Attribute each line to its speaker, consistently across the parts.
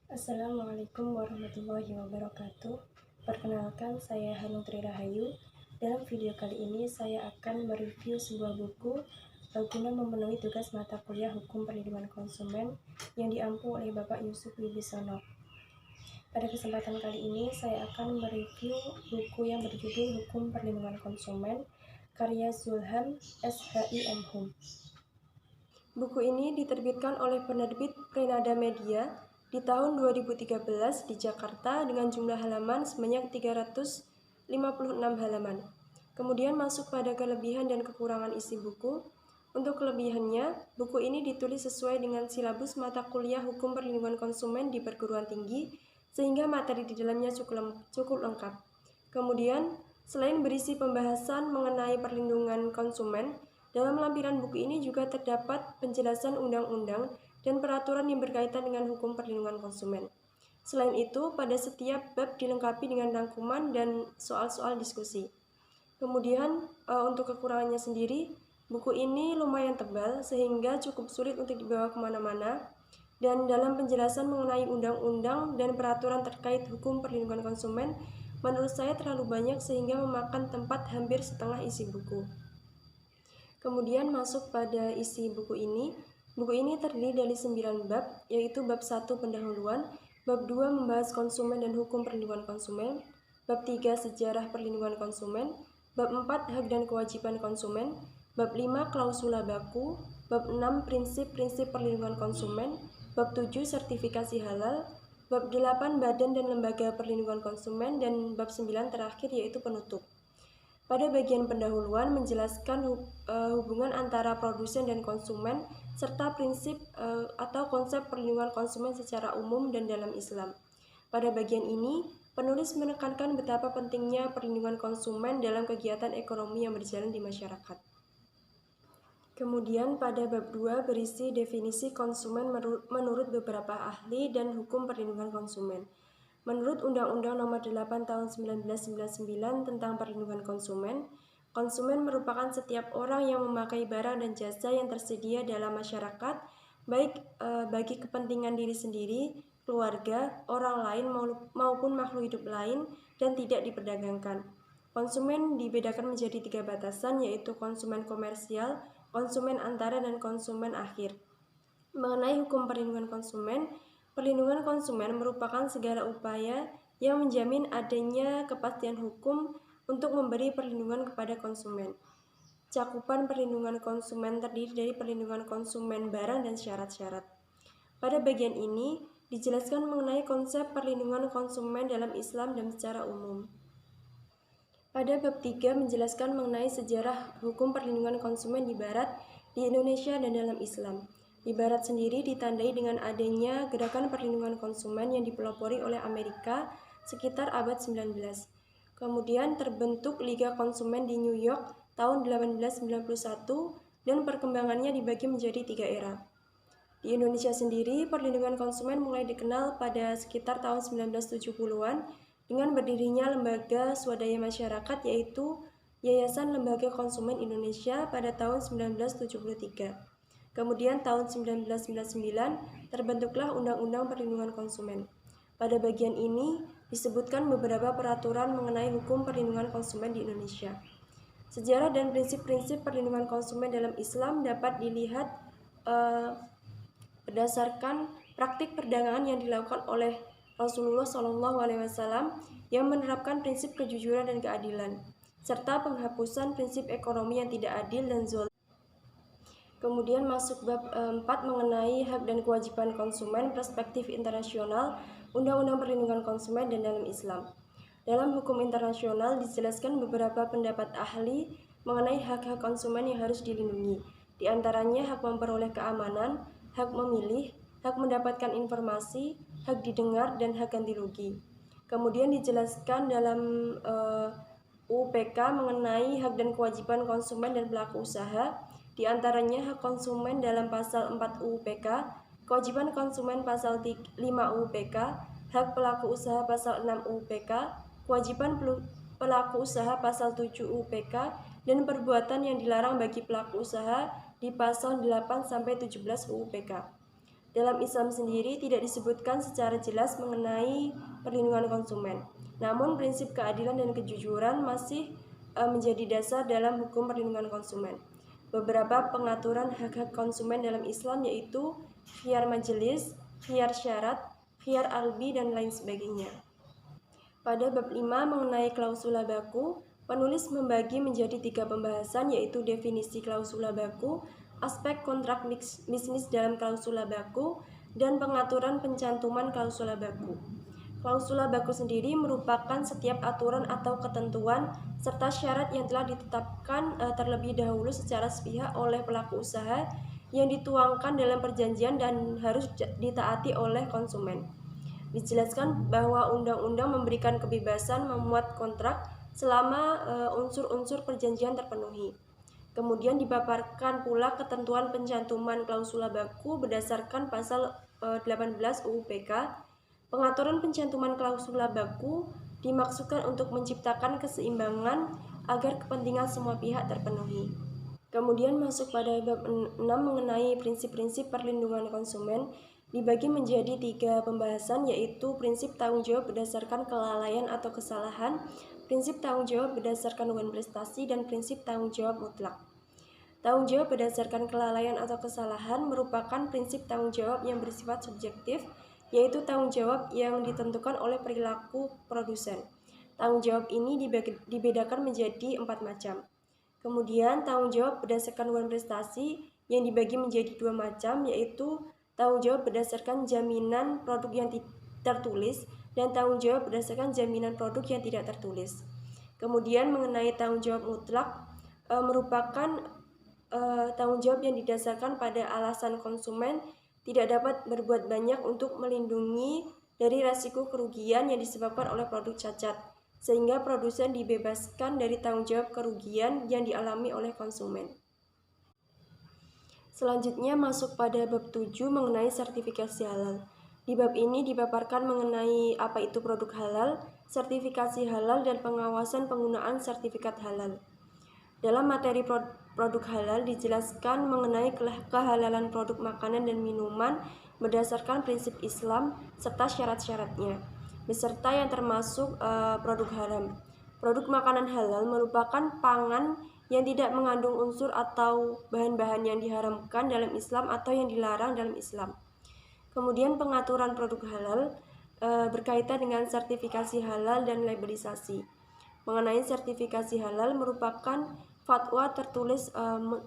Speaker 1: Assalamualaikum warahmatullahi wabarakatuh. Perkenalkan, saya Hanung Tri Rahayu. Dalam video kali ini saya akan mereview sebuah buku guna memenuhi tugas mata kuliah Hukum Perlindungan Konsumen yang diampu oleh Bapak Yusuf Wibisono. Pada kesempatan kali ini saya akan mereview buku yang berjudul Hukum Perlindungan Konsumen karya Zulham SHIM Hum. Buku ini diterbitkan oleh penerbit Prenada Media di tahun 2013 di Jakarta dengan jumlah halaman sebanyak 356 halaman. Kemudian masuk pada kelebihan dan kekurangan isi buku. Untuk kelebihannya, buku ini ditulis sesuai dengan silabus mata kuliah Hukum Perlindungan Konsumen di perguruan tinggi, sehingga materi di dalamnya cukup lengkap. Kemudian, selain berisi pembahasan mengenai perlindungan konsumen, dalam lampiran buku ini juga terdapat penjelasan undang-undang dan peraturan yang berkaitan dengan hukum perlindungan konsumen. Selain itu, pada setiap bab dilengkapi dengan rangkuman dan soal-soal diskusi. Kemudian, untuk kekurangannya sendiri, buku ini lumayan tebal sehingga cukup sulit untuk dibawa kemana-mana. Dan dalam penjelasan mengenai undang-undang dan peraturan terkait hukum perlindungan konsumen, menurut saya terlalu banyak sehingga memakan tempat hampir setengah isi buku. Kemudian masuk pada isi buku ini. Buku ini terdiri dari 9 bab, yaitu bab 1 pendahuluan, bab 2 membahas konsumen dan hukum perlindungan konsumen, bab 3 sejarah perlindungan konsumen, bab 4 hak dan kewajiban konsumen, bab 5 klausula baku, bab 6 prinsip-prinsip perlindungan konsumen, bab 7 sertifikasi halal, bab 8 badan dan lembaga perlindungan konsumen, dan bab 9 terakhir yaitu penutup. Pada bagian pendahuluan menjelaskan hubungan antara produsen dan konsumen serta prinsip atau konsep perlindungan konsumen secara umum dan dalam Islam. Pada bagian ini, penulis menekankan betapa pentingnya perlindungan konsumen dalam kegiatan ekonomi yang berjalan di masyarakat. Kemudian pada bab 2 berisi definisi konsumen menurut beberapa ahli dan hukum perlindungan konsumen. Menurut Undang-Undang Nomor 8 Tahun 1999 tentang Perlindungan Konsumen, konsumen merupakan setiap orang yang memakai barang dan jasa yang tersedia dalam masyarakat, baik bagi kepentingan diri sendiri, keluarga, orang lain maupun makhluk hidup lain, dan tidak diperdagangkan. Konsumen dibedakan menjadi 3 batasan, yaitu konsumen komersial, konsumen antara, dan konsumen akhir. Mengenai hukum perlindungan konsumen, perlindungan konsumen merupakan segala upaya yang menjamin adanya kepastian hukum untuk memberi perlindungan kepada konsumen. Cakupan perlindungan konsumen terdiri dari perlindungan konsumen barang dan syarat-syarat. Pada bagian ini dijelaskan mengenai konsep perlindungan konsumen dalam Islam dan secara umum. Pada bab 3 menjelaskan mengenai sejarah hukum perlindungan konsumen di Barat, di Indonesia, dan dalam Islam. Di Barat sendiri ditandai dengan adanya gerakan perlindungan konsumen yang dipelopori oleh Amerika sekitar abad 19. Kemudian terbentuk Liga Konsumen di New York tahun 1891 dan perkembangannya dibagi menjadi 3 era. Di Indonesia sendiri, perlindungan konsumen mulai dikenal pada sekitar tahun 1970-an dengan berdirinya lembaga swadaya masyarakat yaitu Yayasan Lembaga Konsumen Indonesia pada tahun 1973. Kemudian tahun 1999 terbentuklah Undang-Undang Perlindungan Konsumen. Pada bagian ini disebutkan beberapa peraturan mengenai hukum perlindungan konsumen di Indonesia. Sejarah dan prinsip-prinsip perlindungan konsumen dalam Islam dapat dilihat berdasarkan praktik perdagangan yang dilakukan oleh Rasulullah SAW yang menerapkan prinsip kejujuran dan keadilan, serta penghapusan prinsip ekonomi yang tidak adil dan zalim. Kemudian masuk bab 4 mengenai hak dan kewajiban konsumen, perspektif internasional, Undang-Undang Perlindungan Konsumen dan dalam Islam. Dalam hukum internasional dijelaskan beberapa pendapat ahli mengenai hak-hak konsumen yang harus dilindungi. Di antaranya hak memperoleh keamanan, hak memilih, hak mendapatkan informasi, hak didengar, dan hak ganti rugi. Kemudian dijelaskan dalam UPK mengenai hak dan kewajiban konsumen dan pelaku usaha, di antaranya hak konsumen dalam pasal 4 UPK, kewajiban konsumen pasal 5 UPK, hak pelaku usaha pasal 6 UPK, kewajiban pelaku usaha pasal 7 UPK, dan perbuatan yang dilarang bagi pelaku usaha di pasal 8-17 UPK. Dalam Islam sendiri tidak disebutkan secara jelas mengenai perlindungan konsumen. Namun prinsip keadilan dan kejujuran masih menjadi dasar dalam hukum perlindungan konsumen. Beberapa pengaturan hak-hak konsumen dalam Islam yaitu khiyar majelis, khiyar syarat, khiyar albi, dan lain sebagainya. Pada bab 5 mengenai klausula baku, penulis membagi menjadi 3 pembahasan yaitu definisi klausula baku, aspek kontrak bisnis dalam klausula baku, dan pengaturan pencantuman klausula baku. Klausula baku sendiri merupakan setiap aturan atau ketentuan serta syarat yang telah ditetapkan terlebih dahulu secara sepihak oleh pelaku usaha yang dituangkan dalam perjanjian dan harus ditaati oleh konsumen. Dijelaskan bahwa undang-undang memberikan kebebasan memuat kontrak selama unsur-unsur perjanjian terpenuhi. Kemudian dipaparkan pula ketentuan pencantuman klausula baku berdasarkan pasal 18 UU PK. Pengaturan pencantuman klausula baku dimaksudkan untuk menciptakan keseimbangan agar kepentingan semua pihak terpenuhi. Kemudian masuk pada bab 6 mengenai prinsip-prinsip perlindungan konsumen, dibagi menjadi 3 pembahasan yaitu prinsip tanggung jawab berdasarkan kelalaian atau kesalahan, prinsip tanggung jawab berdasarkan hubungan prestasi, dan prinsip tanggung jawab mutlak. Tanggung jawab berdasarkan kelalaian atau kesalahan merupakan prinsip tanggung jawab yang bersifat subjektif, yaitu tanggung jawab yang ditentukan oleh perilaku produsen. Tanggung jawab ini dibedakan menjadi 4 macam. Kemudian tanggung jawab berdasarkan hubungan prestasi yang dibagi menjadi 2 macam, yaitu tanggung jawab berdasarkan jaminan produk yang tertulis dan tanggung jawab berdasarkan jaminan produk yang tidak tertulis. Kemudian mengenai tanggung jawab mutlak merupakan tanggung jawab yang didasarkan pada alasan konsumen tidak dapat berbuat banyak untuk melindungi dari risiko kerugian yang disebabkan oleh produk cacat, sehingga produsen dibebaskan dari tanggung jawab kerugian yang dialami oleh konsumen. Selanjutnya masuk pada bab 7 mengenai sertifikasi halal. Di bab ini dipaparkan mengenai apa itu produk halal, sertifikasi halal, dan pengawasan penggunaan sertifikat halal. Dalam materi produk halal dijelaskan mengenai kehalalan produk makanan dan minuman berdasarkan prinsip Islam serta syarat-syaratnya, beserta yang termasuk produk haram. Produk makanan halal merupakan pangan yang tidak mengandung unsur atau bahan-bahan yang diharamkan dalam Islam atau yang dilarang dalam Islam. Kemudian pengaturan produk halal berkaitan dengan sertifikasi halal dan labelisasi. Mengenai sertifikasi halal merupakan fatwa tertulis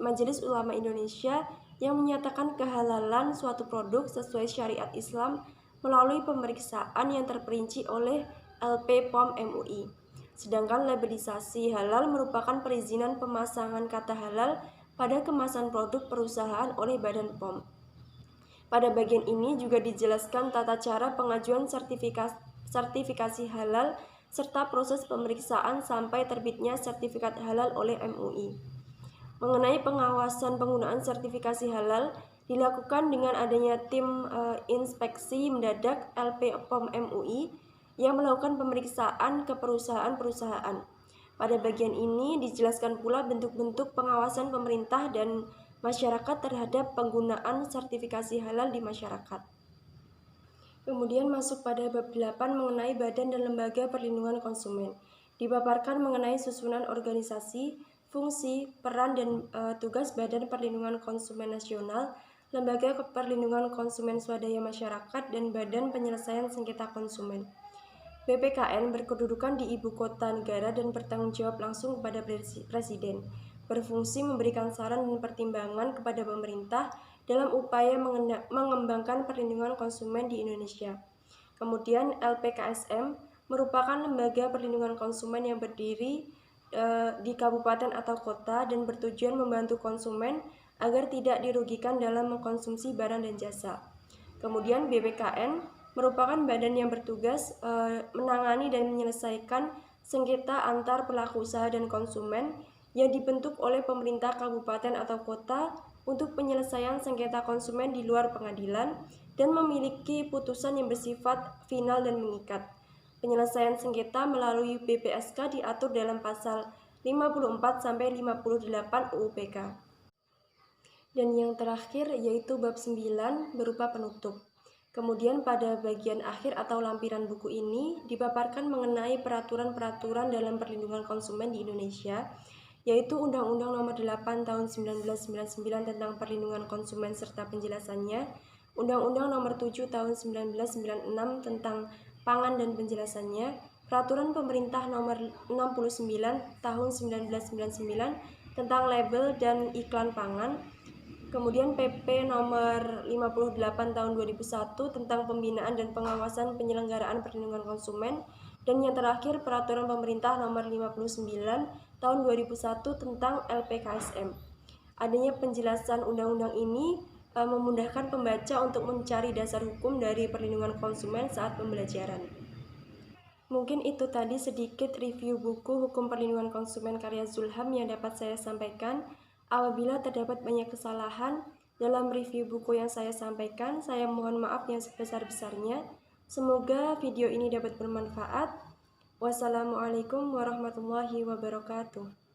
Speaker 1: Majelis Ulama Indonesia yang menyatakan kehalalan suatu produk sesuai syariat Islam melalui pemeriksaan yang terperinci oleh LP POM MUI. Sedangkan labelisasi halal merupakan perizinan pemasangan kata halal pada kemasan produk perusahaan oleh Badan POM. Pada bagian ini juga dijelaskan tata cara pengajuan sertifikasi halal serta proses pemeriksaan sampai terbitnya sertifikat halal oleh MUI. Mengenai pengawasan penggunaan sertifikasi halal dilakukan dengan adanya tim inspeksi mendadak LP POM MUI yang melakukan pemeriksaan ke perusahaan-perusahaan. Pada bagian ini dijelaskan pula bentuk-bentuk pengawasan pemerintah dan masyarakat terhadap penggunaan sertifikasi halal di masyarakat. Kemudian masuk pada bab 8 mengenai badan dan lembaga perlindungan konsumen. Dipaparkan mengenai susunan organisasi, fungsi, peran, dan tugas Badan Perlindungan Konsumen Nasional, Lembaga Perlindungan Konsumen Swadaya Masyarakat, dan Badan Penyelesaian Sengketa Konsumen. BPKN berkedudukan di ibu kota negara dan bertanggung jawab langsung kepada Presiden, berfungsi memberikan saran dan pertimbangan kepada pemerintah dalam upaya mengembangkan perlindungan konsumen di Indonesia. Kemudian LPKSM merupakan lembaga perlindungan konsumen yang berdiri di kabupaten atau kota dan bertujuan membantu konsumen agar tidak dirugikan dalam mengkonsumsi barang dan jasa. Kemudian BPKN merupakan badan yang bertugas menangani dan menyelesaikan sengketa antar pelaku usaha dan konsumen yang dibentuk oleh pemerintah kabupaten atau kota untuk penyelesaian sengketa konsumen di luar pengadilan dan memiliki putusan yang bersifat final dan mengikat. Penyelesaian sengketa melalui BPSK diatur dalam pasal 54 sampai 58 UU PK. Dan yang terakhir yaitu bab 9 berupa penutup. Kemudian pada bagian akhir atau lampiran buku ini dipaparkan mengenai peraturan-peraturan dalam perlindungan konsumen di Indonesia, yaitu Undang-Undang Nomor 8 Tahun 1999 tentang Perlindungan Konsumen serta penjelasannya, Undang-Undang Nomor 7 Tahun 1996 tentang Pangan dan penjelasannya, Peraturan Pemerintah Nomor 69 Tahun 1999 tentang label dan iklan pangan, kemudian PP Nomor 58 Tahun 2001 tentang pembinaan dan pengawasan penyelenggaraan perlindungan konsumen, dan yang terakhir Peraturan Pemerintah Nomor 59 Tahun 2001 tentang LPKSM. Adanya penjelasan undang-undang ini memudahkan pembaca untuk mencari dasar hukum dari perlindungan konsumen saat pembelajaran. Mungkin itu tadi sedikit review buku Hukum Perlindungan Konsumen karya Zulham yang dapat saya sampaikan. Apabila terdapat banyak kesalahan dalam review buku yang saya sampaikan, saya mohon maaf yang sebesar-besarnya. Semoga video ini dapat bermanfaat. Wassalamualaikum warahmatullahi wabarakatuh.